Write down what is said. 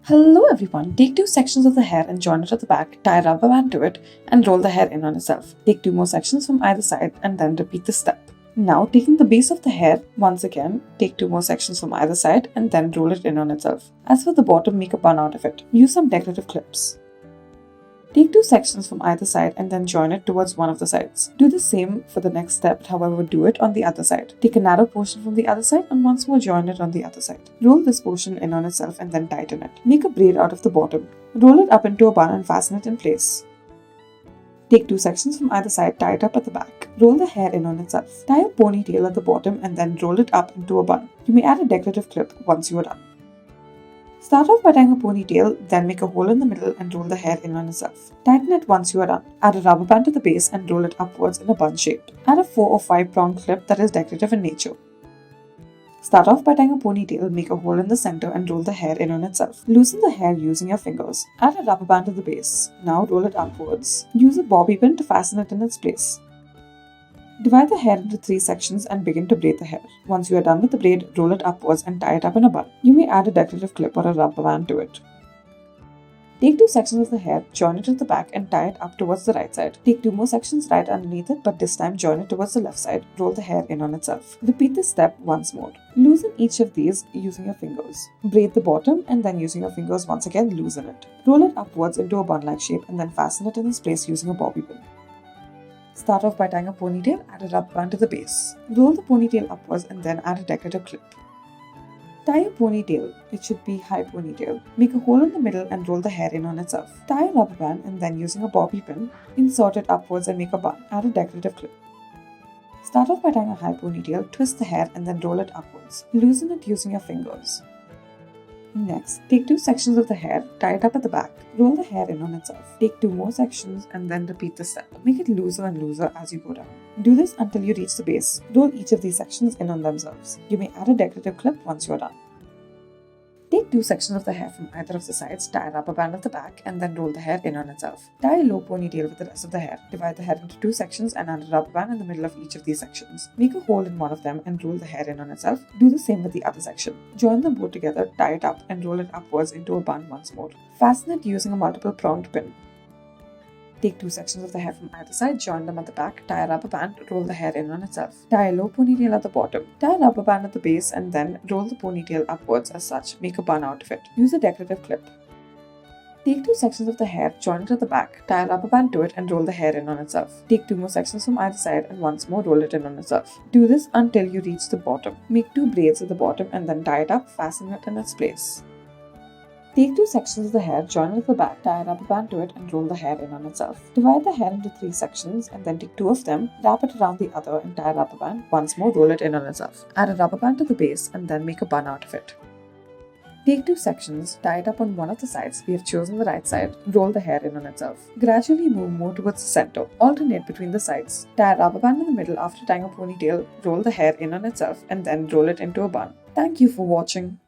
Hello everyone, take two sections of the hair and join it at the back, tie a rubber band to it and roll the hair in on itself. Take two more sections from either side and then repeat the step. Now taking the base of the hair, once again, take two more sections from either side and then roll it in on itself. As for the bottom, make a bun out of it. Use some decorative clips. Take two sections from either side and then join it towards one of the sides. Do the same for the next step, however do it on the other side. Take a narrow portion from the other side and once more join it on the other side. Roll this portion in on itself and then tighten it. Make a braid out of the bottom. Roll it up into a bun and fasten it in place. Take two sections from either side, tie it up at the back. Roll the hair in on itself. Tie a ponytail at the bottom and then roll it up into a bun. You may add a decorative clip once you are done. Start off by tying a ponytail, then make a hole in the middle and roll the hair in on itself. Tighten it once you are done. Add a rubber band to the base and roll it upwards in a bun shape. Add a 4 or 5 prong clip that is decorative in nature. Start off by tying a ponytail, make a hole in the center and roll the hair in on itself. Loosen the hair using your fingers. Add a rubber band to the base. Now roll it upwards. Use a bobby pin to fasten it in its place. Divide the hair into 3 sections and begin to braid the hair. Once you are done with the braid, roll it upwards and tie it up in a bun. You may add a decorative clip or a rubber band to it. Take 2 sections of the hair, join it at the back and tie it up towards the right side. Take 2 more sections right underneath it, but this time join it towards the left side. Roll the hair in on itself. Repeat this step once more. Loosen each of these using your fingers. Braid the bottom and then using your fingers once again loosen it. Roll it upwards into a bun-like shape and then fasten it in its place using a bobby pin. Start off by tying a ponytail, add a rubber band to the base. Roll the ponytail upwards and then add a decorative clip. Tie a ponytail, it should be high ponytail. Make a hole in the middle and roll the hair in on itself. Tie a rubber band and then using a bobby pin, insert it upwards and make a bun. Add a decorative clip. Start off by tying a high ponytail, twist the hair and then roll it upwards. Loosen it using your fingers. Next, take 2 sections of the hair, tie it up at the back, roll the hair in on itself. Take 2 more sections and then repeat the step. Make it looser and looser as you go down. Do this until you reach the base. Roll each of these sections in on themselves. You may add a decorative clip once you are done. Take 2 sections of the hair from either of the sides, tie a rubber band at the back and then roll the hair in on itself. Tie a low ponytail with the rest of the hair. Divide the hair into 2 sections and add a rubber band in the middle of each of these sections. Make a hole in one of them and roll the hair in on itself. Do the same with the other section. Join them both together, tie it up and roll it upwards into a bun once more. Fasten it using a multiple pronged pin. Take 2 sections of the hair from either side, join them at the back, tie a rubber band, roll the hair in on itself. Tie a low ponytail at the bottom. Tie a rubber band at the base and then roll the ponytail upwards as such. Make a bun out of it. Use a decorative clip. Take 2 sections of the hair, join it at the back, tie a rubber band to it and roll the hair in on itself. Take 2 more sections from either side and once more roll it in on itself. Do this until you reach the bottom. Make 2 braids at the bottom and then tie it up, fasten it in its place. Take 2 sections of the hair, join it at the back, tie a rubber band to it and roll the hair in on itself. Divide the hair into 3 sections and then take 2 of them, wrap it around the other and tie a rubber band. Once more roll it in on itself. Add a rubber band to the base and then make a bun out of it. Take 2 sections, tie it up on one of the sides. We have chosen the right side. Roll the hair in on itself. Gradually move more towards the center. Alternate between the sides. Tie a rubber band in the middle after tying a ponytail. Roll the hair in on itself and then roll it into a bun. Thank you for watching.